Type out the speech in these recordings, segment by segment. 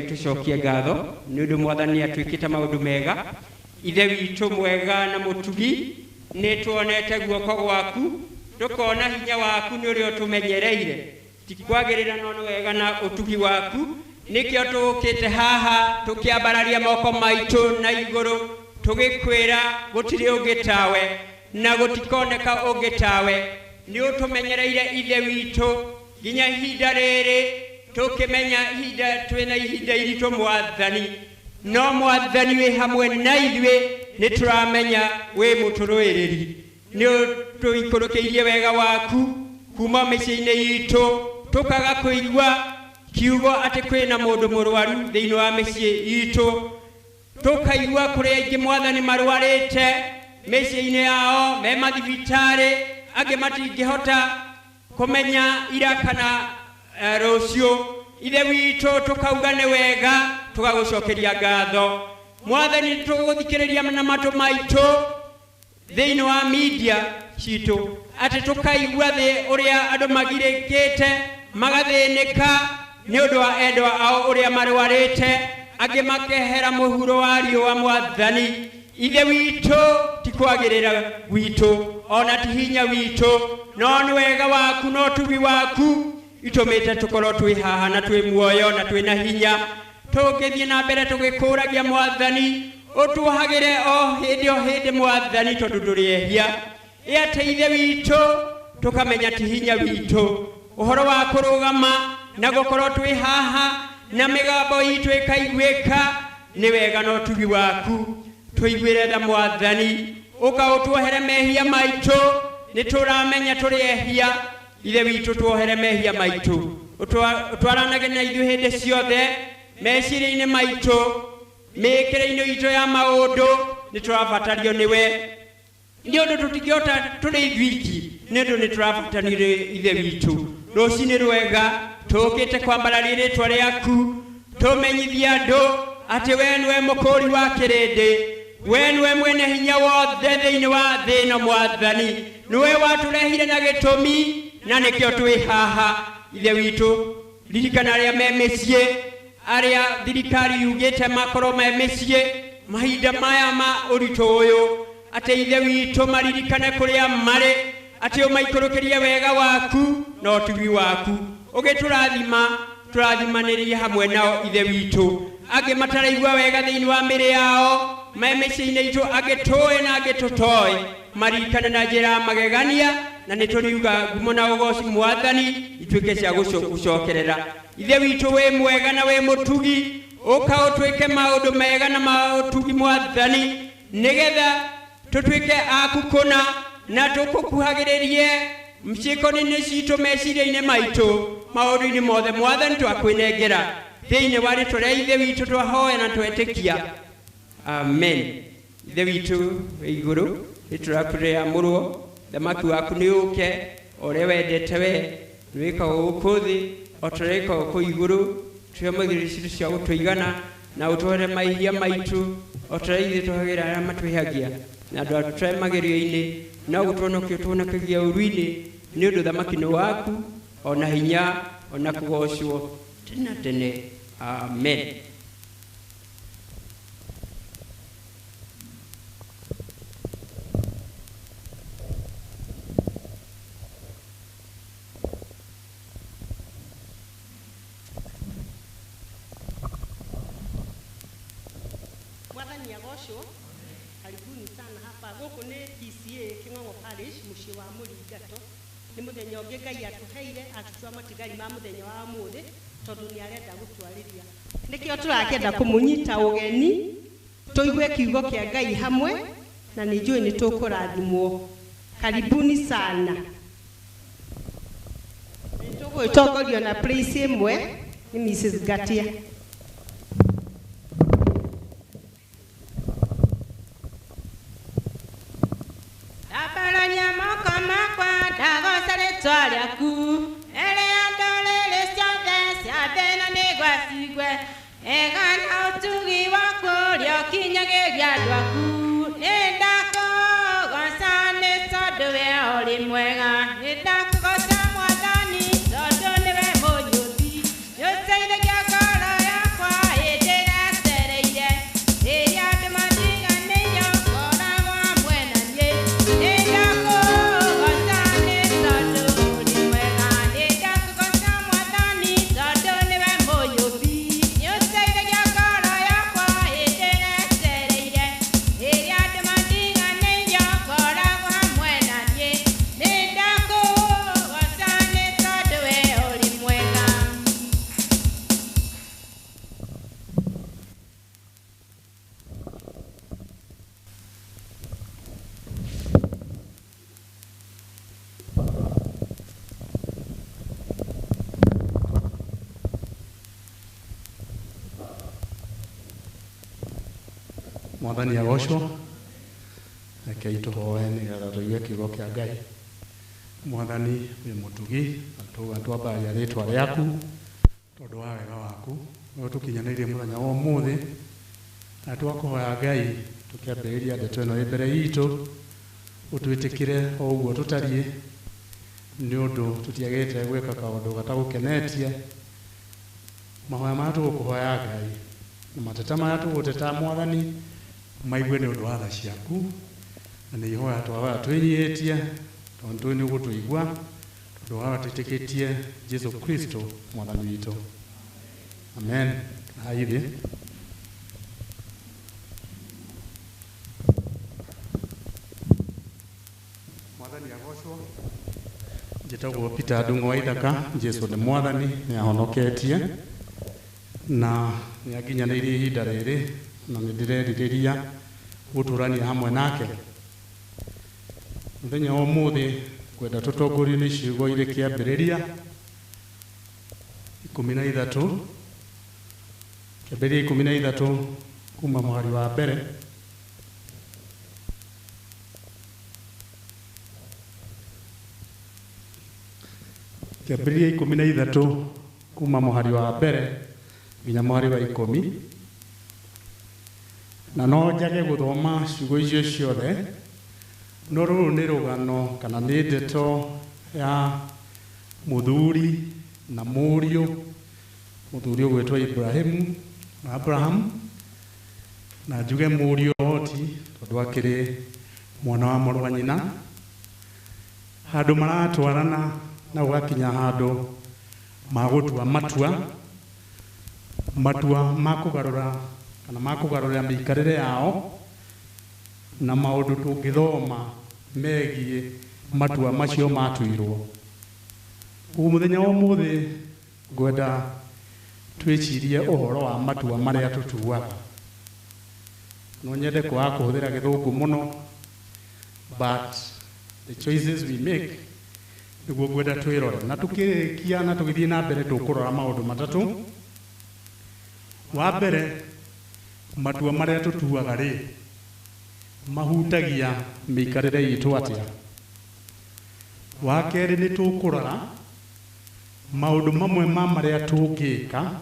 Tucokie ngatho nĩ ũndũ Mwathani atwĩkĩte maũndũ mega. Ithe witũ mwega na mũtugi, nĩ tuonete guoko gwaku, tukona hinya waku nĩ ũrĩa ũtũmenyereire. Ti kwagĩrĩra no nĩ wega na ũtugi waku, nĩkĩo tũũkĩte haha tũkĩambararia moko maitũ na igũrũ tũgĩkwĩra gũtirĩ ũngĩ tawe na gũtikoneka ũngĩ tawe. Nĩ ũtũmenyereire ithe witũ nginya ihinda rĩrĩ, tukimenya ihinda twina ihinda iritũ Mwathani, no Mwathani wĩ hamwe na ithuĩ, nĩ tũramenya wĩ mũtũrũĩrĩri. Nĩ tũikũrũkĩirie wega waku kuma mĩciĩ-inĩ itũ, tukaga kũigua kiugo atĩ kwĩna mũndũ mũrwaru thĩinĩ wa mĩciĩ itũ, tukaigua kũrĩ aingĩ Mwathani marwarĩte mĩciĩ-inĩ yao me mathibitarĩ, angĩ matingĩhota kũmenya ira kana rũciũ. Ithe witũ tukauga nĩ wega, tugagũcokeria ngatho Mwathani. Tũgũthikĩrĩria na matũ maitũ thĩinĩ wa media citũ, atĩ tukaigua thĩ ũrĩa andũ magirĩkĩte magathĩnĩka nĩ ũndũ wa endwa ao ũrĩa marwarĩte, angĩ makehera mũhuro wa riũa Mwathani. Ithe witũ ti kwagĩrĩra gwitũ ona ti hinya witũ, no nĩ wega waku no tugi waku itumĩte tũkorwo twĩ haha na twĩ muoyo na twĩna hinya, tũngĩthiĩ na mbere tũgĩkũragia Mwathani. Ũtuohagĩre o hĩndĩ Mwathani, tondũ ndũrĩ ehia. Atĩ ithe witũ tũkamenya ti hinya witũ, ũhoro wa kũrũgama na gũkorwo twĩ haha na mĩgambo itũ ĩkaiguĩka nĩ wega no tugi waku. Tũiguĩre tha Mwathani, ũkaũtuohere mehia maitũ, nĩ tũramenya tũrĩ ehia. Ithe witũ tuohere mehia maitũ, ũtwaranage na ithuĩ hĩndĩ ciothe meciria-inĩ maitũ, mĩĩkĩre-inĩ itũ ya maũndũ. Nĩ tũrabatario nĩwe, nĩ ũndũ tũtingĩhota tũrĩ ithuiki, nĩ ũndũ nĩ tũrabatanire ithe witũ. Rũciinĩ rwega tũũkĩte kwambararia rĩĩtwa rĩaku, tũmenyithie andũ atĩ we nĩwe mũkũũri wa kĩrĩndĩ, we nĩwe mwene hinya wothe thĩinĩ wa thĩ ĩno Mwathani. Nĩwe watũrehire na gĩtũmi na nĩkĩo twĩ haha. Ithe witũ ririkana arĩa me mĩciĩ, arĩa thirikari yugĩte makorwo me mĩciĩ mahinda maya ma ũritũ ũyũ, atĩ ithe witũ maririkane kũrĩa marĩ, atĩ ũmaikũrũkĩrie wega waku na ũtugi waku. Ũgĩtũrathima tũrathimanĩrie hamwe nao ithe witũ, angĩ mataraigua wega thĩinĩ wa mĩrĩ yao me mĩciĩ-inĩ itũ, angĩ tũĩ na angĩ tũtoĩ, maririkane na njĩra magegania, na nĩ tũriuga ngumo na ũgooci Mwathani ituĩke cia gũcokerera. Ithe witũ wĩ mwega na wĩ mũtugi, ũka ũtwĩke maũndũ mega na maũtugi Mwathani, nĩgetha tũtwĩke akũkũna na tũkũkuhagĩrĩrie ciĩko-inĩ citũ meciria-inĩ maitũ, maũndũ-inĩ mothe Mwathani twakwĩnengera thĩinĩ wa rĩtwa rĩa ithe witũ twahoya na twetĩkia amen. Ithe witũ wĩ igũrũ nĩtũrakũrĩamũrwo thamaki waku nĩ ũke ũrĩa wendete we nĩwĩkaga gũkũ thĩ o ta ũrĩa wĩkaga gũkũ igũrũ twĩamũgĩrĩre citũ cia gũtũigana na ũtũhere mahĩtia maitũ o ta ũrĩa ithuĩ twĩhagĩra arĩa matwĩhagia na andũ atũtware magerio-inĩ no gũtũhonokia ũtũhonokagia ũru-inĩ nĩ ũndũ thamaki nĩ waku ona hinya ona kũgocwo tene na tene amen. Mwathani agocwo, karibuni sana hapa. Gũkũ nĩ PCA King'ong'o Parish, mũciĩ wa Mũringato. Nĩ mũthenya ũngĩ Ngai atũheire atũtua matigari ma mũthenya wa ũmũthĩ tondũ nĩ arenda gũtwarĩria. Nĩkĩo tũrakĩenda kũmũnyita ũgeni tũigue kiugo kĩa Ngai hamwe na nĩ njũĩ nĩ tũkũrathimwo. Karibuni sana. Tũgũgĩtongorio na praise ĩmwe nĩ Mrs. Gatia. Twaryaku elea ndolele ciothe ciathe na nĩgwacigwe ega na ũtugi waku rĩokinyagĩria andũ aku nĩndakũgoca nĩ tondũ we ũrĩ mwega nĩndakũgoca Mwathani tondũ nĩwe mũnyũthi nĩũteithagia ngoro yakwa hĩndĩ ĩrĩa cereire rĩrĩa andũ matiganĩirio ngoragwo hamwe na niĩ nĩndakũgoca nĩ tondũ Mwathani agocwo, rekei tũhoe nĩgetha tũigue kiugo kĩa Ngai. Mwathani wĩ mũtugi na twambagia rĩtwa rĩaku tondũ wa wega waku no tũkinyanĩirie mũthenya wa ũmũthĩ na twakũhoya Ngai tũkĩambĩrĩria ndeto ĩno ĩ mbere itũ ũtwĩtĩkĩre o ũguo tũtariĩ nĩ ũndũ tũtiagĩte gwĩka kaũndũ gatagũkenetie. Mahoya maya tũgũkũhoya Ngai na mateta maya tũgũteta Mwathani maigue nĩ ũndũ wa tha ciaku na nĩ ihoya twahoya twĩnyihĩtie tondũ nĩ ũgũtũigua tondũ wa twĩtĩkĩtie Jesũ Kristo Mwathani witũ amen. Haithĩ Mwathani agocwo. Njĩtagwo Peter Ndung'u wa Ithaka. Jesũ nĩ Mwathani, nĩ ahonoketie na nĩ akinyanĩirie ihinda rĩrĩ na nĩ ndĩrerirĩria gũtũrania hamwe nake. Mũthenya wa ũmũthĩ kwenda tũtongorio nĩ ciugo irĩ kĩambĩrĩria 13 kĩambĩrĩria 13 kuma mũhari wa mbere kĩambĩrĩria 13 kuma mũhari wa mbere nginya mũhari wa 10 na no njage gũthoma ciugo icio ciothe no rũrũ nĩ rũgano kana nĩ ndeto ya mũthuri na mũriũ. Mũthuri ũgwĩtwo Abraham na njuge mũriũ Loti tondũ akĩrĩ mwana wa mũrũ wa nyina. Handũ maratwarana na gũgakinya handũ magũtua matua ma kũgarũra kana ma kũgarũrĩra mĩikarĩre yao na maũndũ tũngĩthoma megiĩ matua macio matuirwo. Mũthenya wa ũmũthĩ ngwenda twĩcirie ũhoro wa matua marĩa tũtuaga. No nyende kwaga kũhũthĩra gĩthũngũ mũno, but the choices we make nĩguo ngwenda twĩrore na tũkĩrĩkia na tũgĩthiĩ na mbere tũkũrora maũndũ matatũ. Wa mbere matua maria tutuaga ri mahutagia mikarire itu atia. Wa keri ni tukurora maundu mamwe ma maria tungika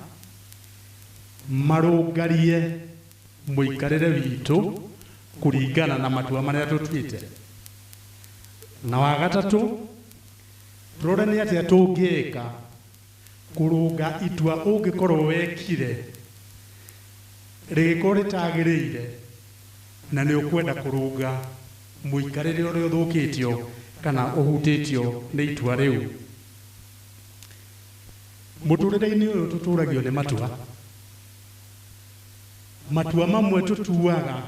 marungarie muikarire witu kuringana na matua maria tutuite. Na wa gatatu turore ni atia tungika kurunga itua ungikorwo wekire rigikore tagiriire na ni ukwenda kurunga muikarire uria uthukitio kana uhutitio ni itua riu. Muturire-ini uyu tuturagio ni matua. Matua mamwe tutuaga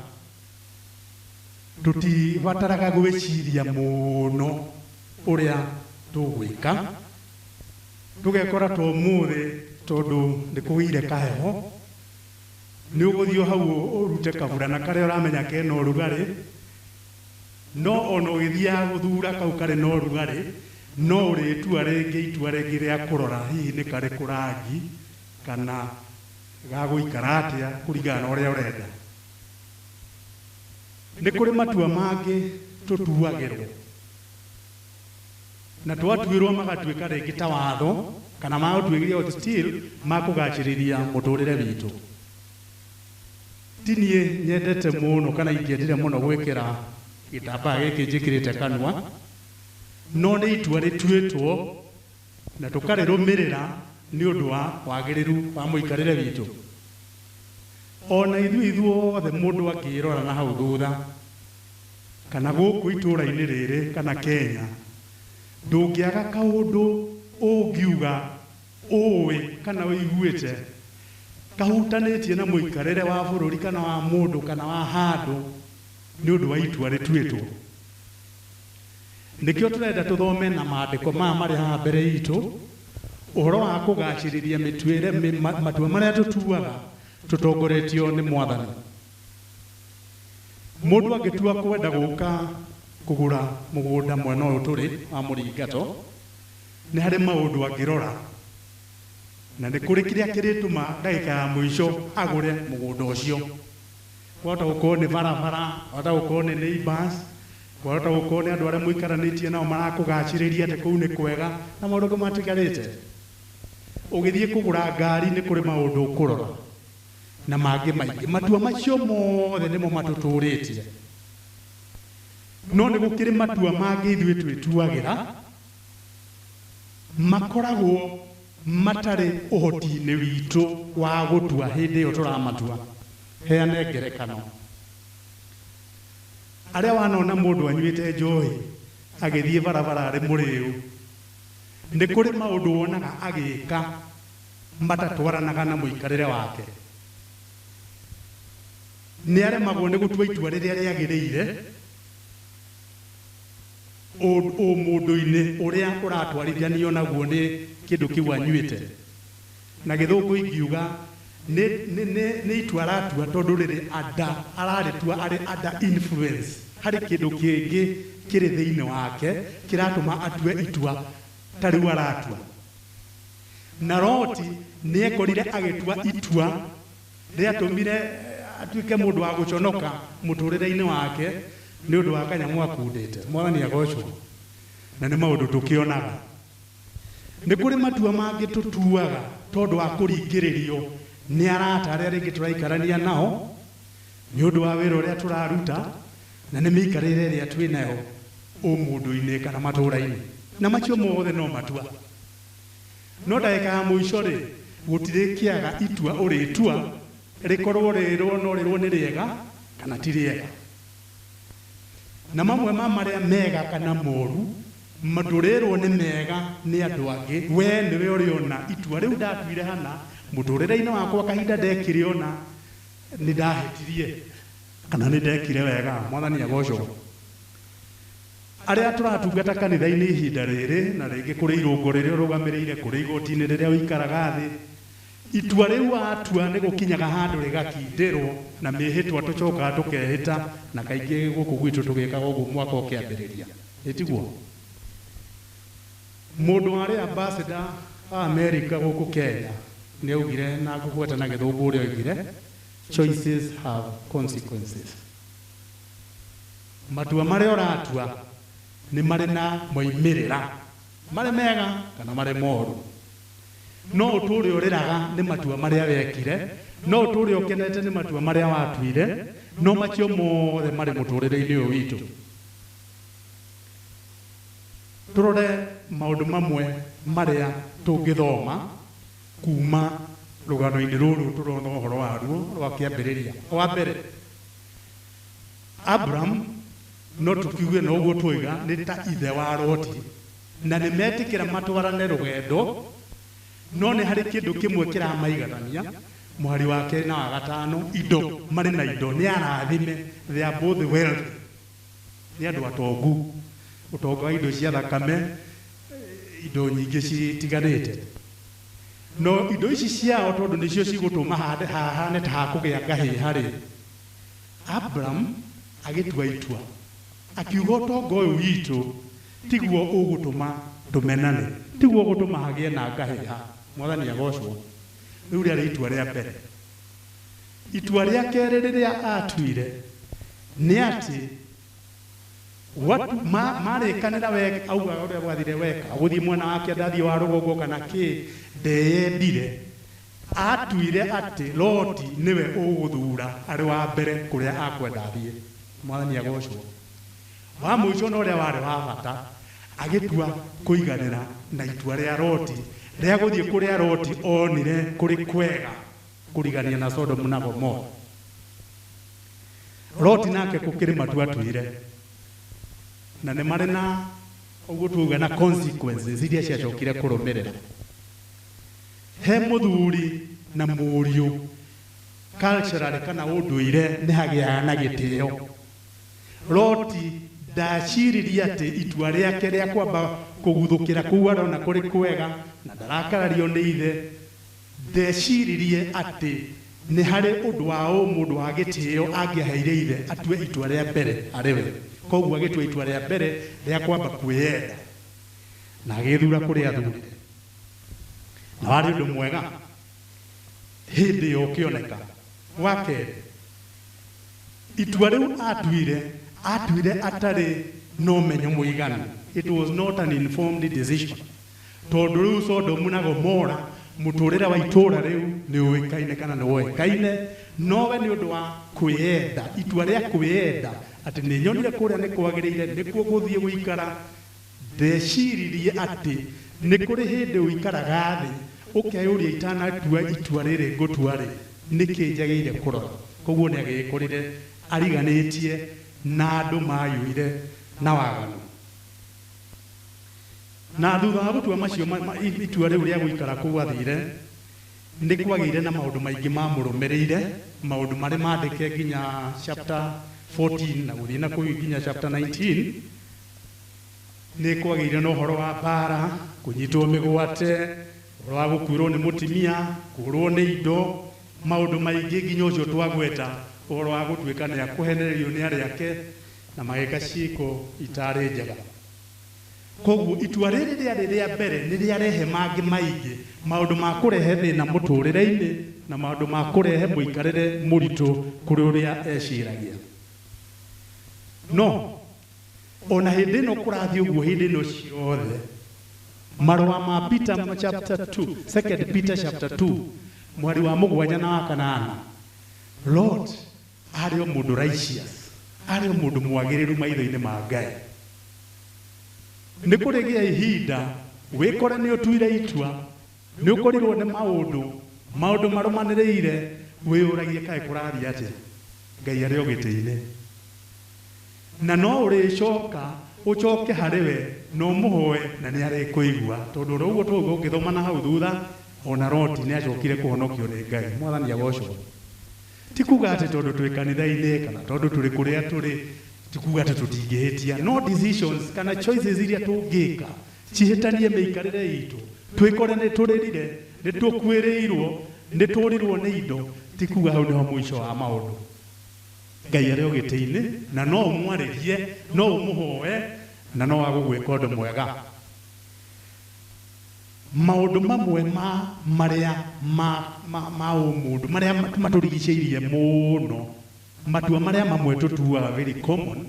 tutibataraga gwiciria muno uria tugwika, tugekora tumuthi tondu ndikugire kaheho ni uguthio hau urute kaburana karia uramenya kena urugari, no ona ugithia guthura kau kari no urugari, no uritua ringi itua ringi ria kurora hihi ni kari kurangi kana gaguikara atia kuringana na uria urenda. Ni kuri matua mangi tutuagirwo na twatuirwo magatuika ringi ta watho kana magutuigiria still makugaciriria muturire witu. Tinie nyendete muno kana ingiendire muno gwikira gitambaa giki njikirite kanua, no ni itua rituitwo na tukarirumirira ni undu wa wagiriru wa muikarire witu. Ona ithuothe mundu akirora na hau thutha kana guku itura-ini riri kana Kenya, ndungiaga kaundu ungiuga uwi kana uiguite kahutanitie na muikarire wa bururi kana wa mundu kana wa handu ni undu wa itua rituitwo. Nikio turenda tuthome na maandiko maya mari haha mbere itu uhoro wa kugaciriria mituire matua maria tutuaga tutongoretio ni Mwathani. Mundu agitua kwenda guka kugura mugunda mwena uyu turi wa Muringato, ni hari maundu angirora na ni kuri kiria kirituma ndagika ya mwisho agure mugunda ucio. Kwata gukorwo ni barabara, kwata gukorwo ni neighbors, kwata gukorwo ni andu aria muikaranitie nao marakugaciriria ati kuu ni kwega na maundu matigarite. Ugithie kugura ngari ni kuri maundu ukurora na mangi maingi. Matua macio mothe nimo matuturitie, no ni gukiri matua mangi ithuĩ twituagira makoragwo matari uhoti-ini witu wa gutua hindi iyo turamatua. Heane ngerekano. Aria wanona mundu anyuite njohi agithie barabara ari muriu, ni kuri maundu wonaga agika matatwaranaga na muikarire wake. Ni aremagwo ni gutua itua riria riagiriire o mundu-ini uria uratwarithanio naguo ni kindu kiu anyuite. Na githungu ingiuga ni itua aratua tondu riri ada araritua ari ada influence hari kindu kingi kiri thiini wake kiratuma atue itua tariu aratua. Na Loti ni ekorire agitua itua riatumire atuike mundu wa guconoka muturire-ini wake ni undu wa kanyamu akundite. Mwathani agocwo. Na ni maundu tukionaga. Ni kuri matua mangi tutuaga tondu wa kuringiririo ni arata aria ringi turaikarania nao ni undu wa wira uria turaruta na ni miikarire iria twinayo umundu-ini kana matura-ini. Na macio mothe no matua. No ndagika ya mwisho ri gutire kiaga itua uritua rikorwo rirwo no rirwo ni riega kana ti riega. Na mamwe ma maria mega kana moru madurirwo ni mega ni andu angi. We niwe uriona itua riu ndatuire hana muturire-ini wakwa kahinda ndekire ona ni ndahitirie kana ni ndekire wega. Mwathani agocwo. Aria turatungata kanitha-ini ihinda riri na ringi kuri irungu riria urugamirire kuri igoti-ini riria uikaraga thi, itua riu atua ni gukinyaga handu rigakindirwo na mihitwa tucokaga tukehita na kaingi guku gwitu tugikaga uguo mwaka ukiambiriria. Itiguo mundu ari ambassador a America guku Kenya nĩ augire na ngũgweta na gĩthũngũ ũrĩa oigire choices have consequences. Matua marĩa ũratua nĩ marĩ na moimĩrĩra marĩ mega kana marĩ moru. No ũtũũre ũrĩraga nĩ matua marĩa wekire, no ũtũũre ũkenete nĩ matua marĩa watuire, no macio mothe marĩ mũtũũrĩre-inĩ ũyũ witũ. Tũrore maũndũ mamwe marĩa tũngĩthoma kuma rũgano-inĩ rũrũ tũrona ũhoro waruo rwa kĩambĩrĩria. Wa mbere, Abraham no tũkiuge na ũguo twoiga nĩ ta ithe wa Loti, na nĩ metĩkĩra matwarane rũgendo, no nĩ harĩ kĩndũ kĩmwe kĩramaiganania, mũhari wa kerĩ na wa gatano, indo marĩ na indo, nĩ arathime, they are both wealthy, nĩ andũ atongu, ũtonga wa indo cia thakame, indo nyingĩ citiganĩte. No indo ici ciao tondũ nĩcio cigũtũma hahane ta hakũgĩa ngahĩ harĩ Abraham agĩtua itua, akiuga ũtonga ũyũ witũ tiguo ũgũtũma tũmenane, tiguo ũgũtũma hagĩe na ngahĩ ha. Mwathani agocwo. Rĩu rĩarĩ itua rĩa mbere. Itua rĩa kerĩ rĩrĩa atuire nĩ atĩ marĩkanĩra weka, auga ũrĩa gwathire weka, gũthiĩ mwena wake ndathiĩ wa rũgongo kana kĩ, ndeyendire. Atuire atĩ Loti nĩwe ũgũthura arĩ wa mbere kũrĩa akwenda athiĩ. Mwathani agocwo. Wa mũico na ũrĩa warĩ wa bata, agĩtua kũiganĩra na itua rĩa Loti rĩa gũthiĩ kũrĩa Loti onire kũrĩ kwega kũrigania na Sodomu na Gomora. Loti nake gũkĩrĩ matua atuire, na nĩ marĩ na ũguo tuuga na consequences iria ciacokire kũrũmĩrĩra. He mũthuri na mũriũ culturally kana ũndũire nĩ hagĩaga na gĩtĩo. Loti ndaciririe atĩ itua rĩake rĩa kwamba kũguthũkĩra kũu arona kũrĩ kwega na ndarakarario nĩ ithe, ndeciririe atĩ nĩ harĩ ũndũ wa mũndũ wa gĩtĩo angĩaheire ithe atue itua rĩa mbere arĩ we. Koguo agĩtua itua rĩa mbere rĩa kwamba kwĩyenda na agĩthura kũrĩa athurire, na warĩ ũndũ mwega hĩndĩ ĩyo ũkĩoneka. Wa kerĩ, itua rĩu atuire atarĩ na ũmenyo mũiganu. It was not an informed decision. Tondũ rĩu Sodomu na Gomora mũtũrĩre wa itũũra rĩu nĩ ũĩkaine kana nĩ woĩkaine, nowe nĩ ũndũ wa kwĩyenda, itua rĩa kwĩyenda atĩ nĩ nyonire kũrĩa nĩ kwagĩrĩire nĩkuo gũthiĩ gũikara. Ndeciririe atĩ nĩ kũrĩ hĩndĩ ũikaraga thĩ ũkeyũria itanatua itua rĩrĩ ngũtua rĩ, nĩkĩ njagĩrĩire kũrora. Koguo nĩ agĩkũrire ariganĩtie na andũ mayũire na waganu. Na thutha wa gũtua macio itua rĩu rĩa gũikara kũu athire, nĩ kwagĩire na maũndũ maingĩ mamũrũmĩrĩire, maũndũ marĩ mandĩke nginya chapter 14 na gũthiĩ na kũu nginya chapter 19. Nĩ kwagĩire na ũhoro wa mbara, kũnyitwo mĩgwate, ũhoro wa gũkuĩrwo nĩ mũtimia, kũrwo nĩ indo, maũndũ maingĩ nginya ũcio twagweta ũhoro wa gũtuĩka nĩ akũhenererio nĩ arĩa ake na magĩka ciĩko itarĩ njega. Koguo itua rĩrĩ rĩarĩ rĩa mbere nĩ rĩarehe mangĩ maingĩ, maũndũ ma kũrehe thĩna mũtũrĩre-inĩ na maũndũ ma kũrehe mũikarĩre mũritũ kũrĩ ũrĩa eciragia. No ona hĩndĩ ĩno kũrathiĩ ũguo, hĩndĩ ĩno ciothe marũa ma Peter chapter 2, 2 Peter chapter 2 mweri wa 7 na wa 8, Lord arĩ o mũndũ righteous, arĩ o mũndũ mwagĩrĩru maitho-inĩ ma Ngai. Nĩ kũrĩgĩa ihinda wĩkore nĩ ũtuire itua, nĩ ũkorirwo nĩ maũndũ marũmanĩrĩire, wĩyũragie kaĩ kũrathiĩ atĩa, Ngai arĩ o gĩtĩ-inĩ. Na no ũrĩcoka ũcoke harĩ we na ũmũhoe na nĩ arĩkũigua, tondũ ũguo tũguo ũngĩthoma na hau thutha, ona Loti nĩ acokire kũhonokio nĩ Ngai. Mwathani agocwo. Ti kuga atĩ tondũ twĩ kanitha-inĩ kana tondũ tũrĩ kũrĩa tũrĩ, ti kuga atĩ tũtingĩhĩtia. No decisions kana choices iria tũngĩka cihĩtanie mĩikarĩre itũ, twĩkore nĩ tũrĩrire, nĩ tũkuĩrĩirwo, nĩ tũrirwo nĩ indo, ti kuga hau nĩho mũico wa maũndũ. Ngai arĩ o gĩtĩ-inĩ na no ũmwarĩrie, no ũmũhoe na no agũgwĩka ũndũ mwega. maundu mamwe maria ma umundu maria maturigicĩirie muno, matua maria mamwe tutuaga very common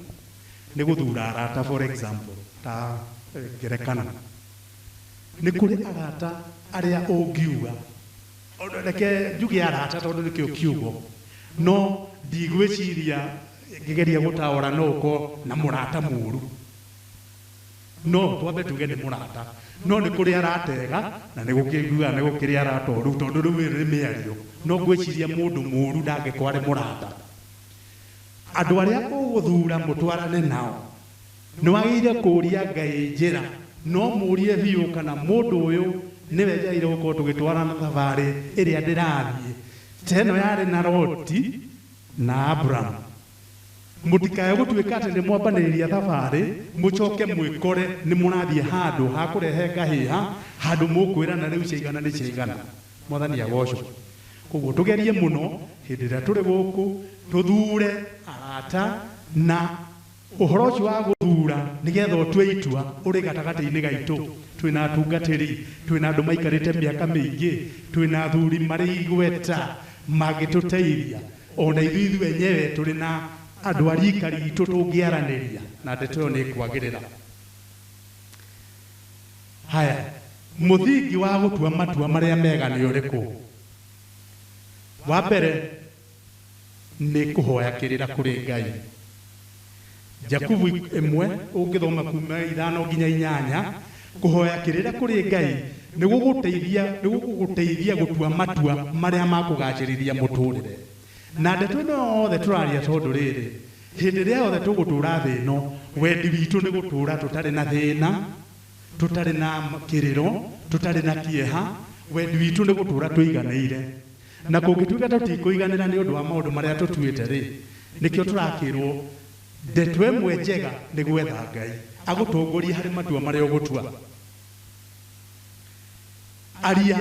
ni guthura arata. For example, ta ngerekano ni kuri arata aria ungiuga reke njuge arata tondu nikio kiugo, no ndigwiciria ngigeria gutaura no uko na murata muru, no twambe tuge ni murata, no ni kuri aratega na ni gukiguga ni gukiri arata ru tondu ri miario, no gwiciria mundu muru ndangikwa ari murata. Andu aria uguthura mutwarane nao ni wagire kuria Ngai njira, no murie biu kana mundu uyu niwe njaire gukorwo tugitwarana thabari iria ndirathie teno yari na Loti na Abraham. Mutikae gutuika ati ni mwambaniriria thabari mucoke mwikore ni murathie handu ha kurehe ngahiha, handu mukwirana riu ciigana ni ciigana. Mwathani agocwo. Koguo tugerie muno hindi ria turi guku tuthure arata, na uhoro ucio wa guthura nigetha utue itua uri gatagati-ini gaitu. Twina atungatiri, twina andu maikarite miaka miingi, twina athuri mari igweta magituteithia, ona ithuĩ wenyewe turi na andu a rika ritu tungiaraniria na ndeto ĩyo nĩ kwagĩrĩra. Haya, muthingi wa gutua matua maria mega nĩ ũrĩkũ? Wa mbere nĩ kuhoya kĩrĩra kũrĩ Ngai. Jakubu 1 ũngĩthoma kuma 5 nginya 8, kuhoya kĩrĩra kũrĩ Ngai nĩ gũgũteithia gutua matua maria makũgacĩrithia mũtũrĩre. Na ndeto ĩno yothe tũraria tondũ rĩrĩ, hĩndĩ ĩrĩa yothe tũgũtũra thĩ ĩno, wendi witũ nĩ gũtũra tũtarĩ na thĩna, tũtarĩ na kĩrĩro, tũtarĩ na kĩeha. Wendi witũ nĩ gũtũra tũiganĩire, na kũngĩtuĩka tũtikũiganĩra nĩ ũndũ wa maũndũ marĩa tũtuĩte rĩ, nĩkĩo tũrakĩrwo ndeto ĩmwe njega nĩ gwetha Ngai agũtongorie harĩ matua marĩa ũgũtua. Aria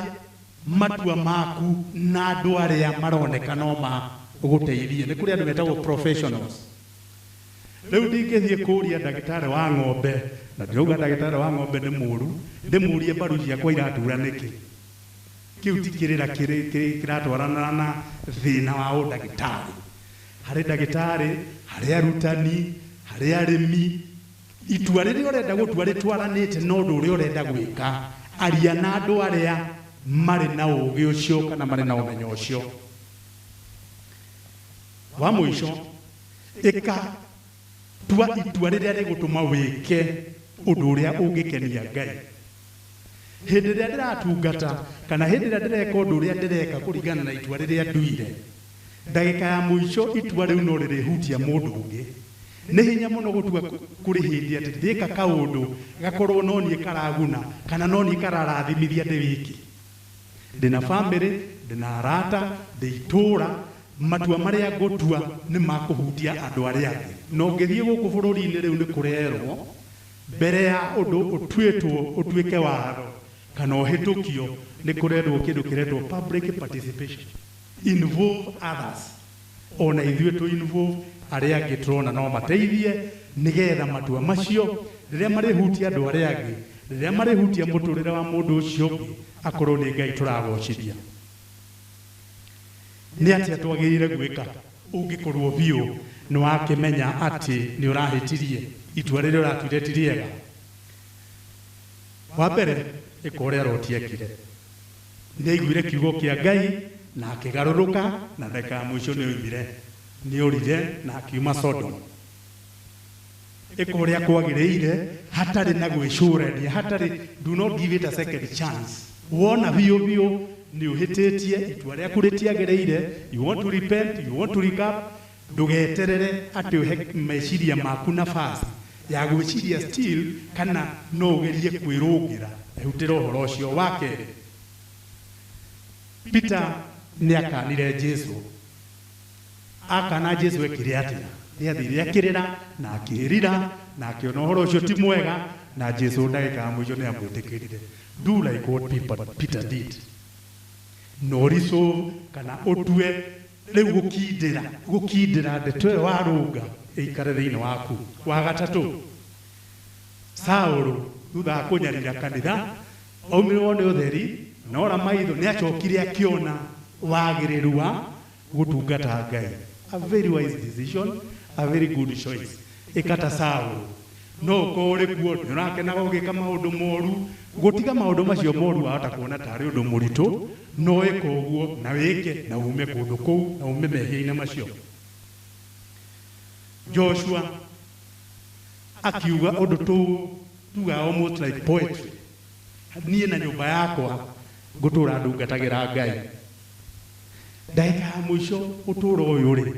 matua maku na andu aria maroneka no magũteithie. Nĩ kũrĩ andũ metagwo professionals. Rĩu ndingĩthiĩ kũria ndagĩtarĩ wa ng'ombe, na ndĩrauga ndagĩtarĩ wa ng'ombe nĩ mũru, ndĩmũrie mbaru ciakwa iratura nĩkĩ. Kĩu ti kĩrĩra kĩratwarana na thĩna wa ũndagĩtarĩ. Harĩ ndagĩtarĩ, harĩ arutani, harĩ arĩmi, itua rĩrĩa ũrenda gũtua rĩtwaranĩte na ũndũ ũrĩa ũrenda gwĩka. Aria na andũ arĩa marĩ na ũũgĩ ũcio kana marĩ na ũmenyo ũcio. Wa mũico, tua itua rĩrĩa rĩgũtũma wĩke ũndũ ũrĩa ũngĩkenia Ngai. Hĩndĩ ĩrĩa ndĩratungata kana hĩndĩ ĩrĩa ndĩreka ũndũ ũrĩa ndĩreka kũringana na itua rĩrĩa nduire, ndagĩka ya mũico itua rĩu no rĩrĩhutia mũndũ ũngĩ. Nĩ hinya mũno gũtua kũrĩ hĩndĩ atĩ ndĩka kaũndũ gakorwo no niĩ karaguna kana no niĩ kararathimithia ndĩ wiki. Ndĩna bamĩrĩ, ndĩna arata, ndĩ itũũra, matua marĩa ngũtua nĩ makũhutia andũ arĩa angĩ. No ngĩthiĩ gũkũ bũrũri-inĩ rĩu nĩ kũrerwo mbere ya ũndũ ũtuĩtwo ũtuĩke watho kana ũhĩtũkio, nĩ kũrerwo kĩndũ kĩretwo public participation. Involve others. Ona ithuĩ tũ involve arĩa angĩ tũrona no mateithie nĩgetha matua macio rĩrĩa marĩhutia andũ arĩa angĩ, rĩrĩa marĩhutia mũtũrĩre wa mũndũ ũcio ũngĩ, akorwo nĩ Ngai tũragocithia. Nĩ atĩa twagĩrĩire gwĩka ũngĩkorwo biũ nĩ wakĩmenya atĩ nĩ ũrahĩtirie itua rĩrĩa ũratuire ti rĩega? Wa mbere, ĩka ũrĩa Loti ekire. Nĩ aiguire kiugo kĩa Ngai na akĩgarũrũka, na ndagĩka ya mũico nĩ oimire, nĩ orire na akiuma Sodom. Ĩka ũrĩa kwagĩrĩire hatarĩ na gwĩcũrania, hatarĩ, do not give it a second chance. Wona biũ nĩ ũhĩtĩtie itua rĩaku rĩtiagĩrĩire, you want to repent, you want to recap, ndũgeterere atĩ ũhe meciria maku nafasi ya gwĩciria still kana no ũgerie kwĩrũngĩra ehutĩra ũhoro ũcio. Wa kerĩ, Peter nĩ akanire Jesu. Akana Jesu ekire atĩa? Nĩ athire akĩrĩra na akĩrira na akĩona ũhoro ũcio ti mwega, na Jesu ndagĩka ya mũico nĩ amwĩtĩkĩrire. Do like what Peter did. No resolve kana ũtue rĩu gũkindĩra ndeto ĩyo warũnga ĩikare thĩinĩ waku. Wa gatatũ, Saũlũ thutha wa kũnyarira kanitha aumirwo nĩ ũtheri nora maitho nĩ acokire akiona wagĩrĩru wa gũtungata Ngai. A very wise decision, a very good choice. Ikata Saũlũ no kore kuo nĩ ũrakenaga ũgĩka maũndũ moru, gũtiga maũndũ macio moru wahota kuona tarĩ ũndũ mũritũ, no ĩka ũguo na wĩke na ume kũndũ kũu na ume mehia-inĩ macio. Joshua akiuga ũndũ tuga almost like poetry. Niĩ na nyũmba yakwa ngũtũra ndungatagĩra Ngai. Ndagĩka ya mũico ũtũũro ũyũ rĩ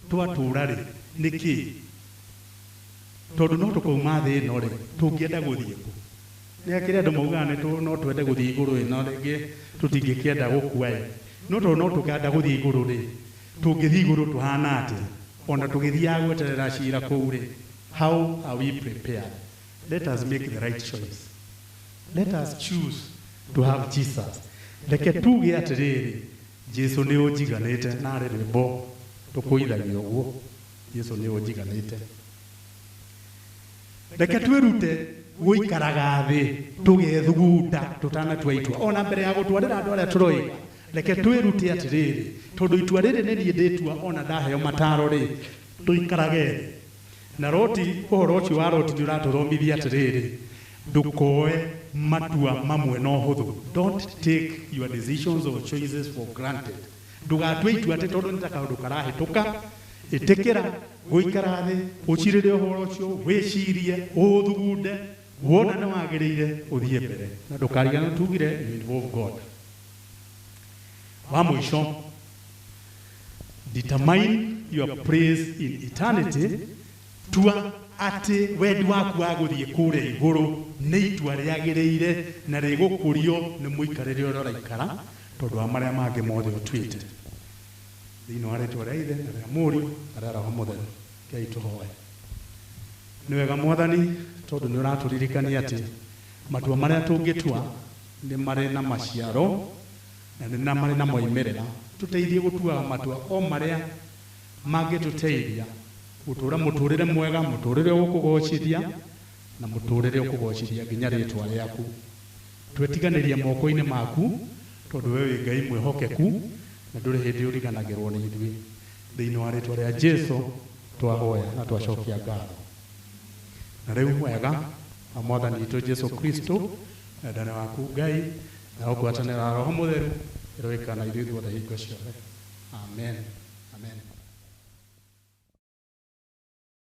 twatũũra rĩ nĩkĩ? Tondũ no tũkauma thĩ ĩno rĩ tũngĩenda gũthiĩ kũ? Nĩ akĩrĩ andũ maugaga no twende gũthiĩ igũrũ ĩno rĩngĩ tũtingĩkĩenda gũkua ĩ. No tondũ no tũkĩenda gũthiĩ igũrũ rĩ tũngĩthiĩ igũrũ tũhana atĩa? Ona tũgĩthiaga gweterera cira kũu rĩ, how are we prepared? Let us make the right choice. Let us choose to have Jesus. Reke tuge atĩrĩrĩ, Jesu nĩ ũnjiganĩte, narĩ rwĩmbo tũkũithagio ũguo, Jesu nĩ ũnjiganĩte. Reke twĩrute gũikaraga thĩ tũgethugunda tũtanatua itua ona mbere ya gũtwarĩra andũ arĩa tũroiga. Reke twĩrute atĩrĩrĩ, tondũ itua rĩrĩ nĩ niĩ ndĩtua ona ndaheo mataro rĩ, tũikarage thĩ. Na Loti, ũhoro ũcio wa Loti nĩ ũratũthomithia atĩrĩrĩ, ndũkoe matua mamwe na ũhũthũ. Don't take your decisions or choices for granted. Ndũgatue itua atĩ tondũ nĩ ta kaũndũ karahĩtũka. Ĩtĩkĩra gũikara thĩ, ũcirĩre ũhoro ũcio, wĩcirie, ũũthugunde, wona nĩ wagĩrĩire ũthiĩ mbere. Na ndũkarigane tugire you involve God. Wa mũico, determine your place in eternity. Tua atĩ wendi waku wa gũthiĩ kũrĩa igũrũ nĩ itua rĩagĩrĩire na rĩgũkũrio nĩ mũikarĩre ũrĩa ũraikara tondũ wa marĩa mangĩ mothe ũtuĩte. Thĩinĩ wa rĩtwa rĩa Ithe na rĩa Mũriũ na rĩa Roho Mũtheru, Ngai tũhoe. Nĩ wega Mwathani tondũ nĩ ũratũririkania atĩ matua marĩa tũngĩtua nĩ marĩ na maciaro na nĩ marĩ na moimĩrĩra. Tũteithie gũtua matua o marĩa mangĩtũteithia gũtũũra mũtũũrĩre mwega, mũtũũrĩre ũgũkũgocithia na mũtũũrĩre ũkũgocithia nginya rĩtwa rĩaku. Twetiganĩria moko-inĩ maku tondũ we wĩ Ngai mwĩhokeku na ndũrĩ hĩndĩ ũriganagĩrwo nĩ ithuĩ. Thĩinĩ wa rĩtwa rĩa Jesu twahoya na twacokia ngatho. Na rĩu wega wa Mwathani witũ Jesu Kristo na wendani waku Ngai na ũgwatanĩra Roho Mũtheru ĩroikara na ithuĩ othe hingo ciothe. Amen. Amen.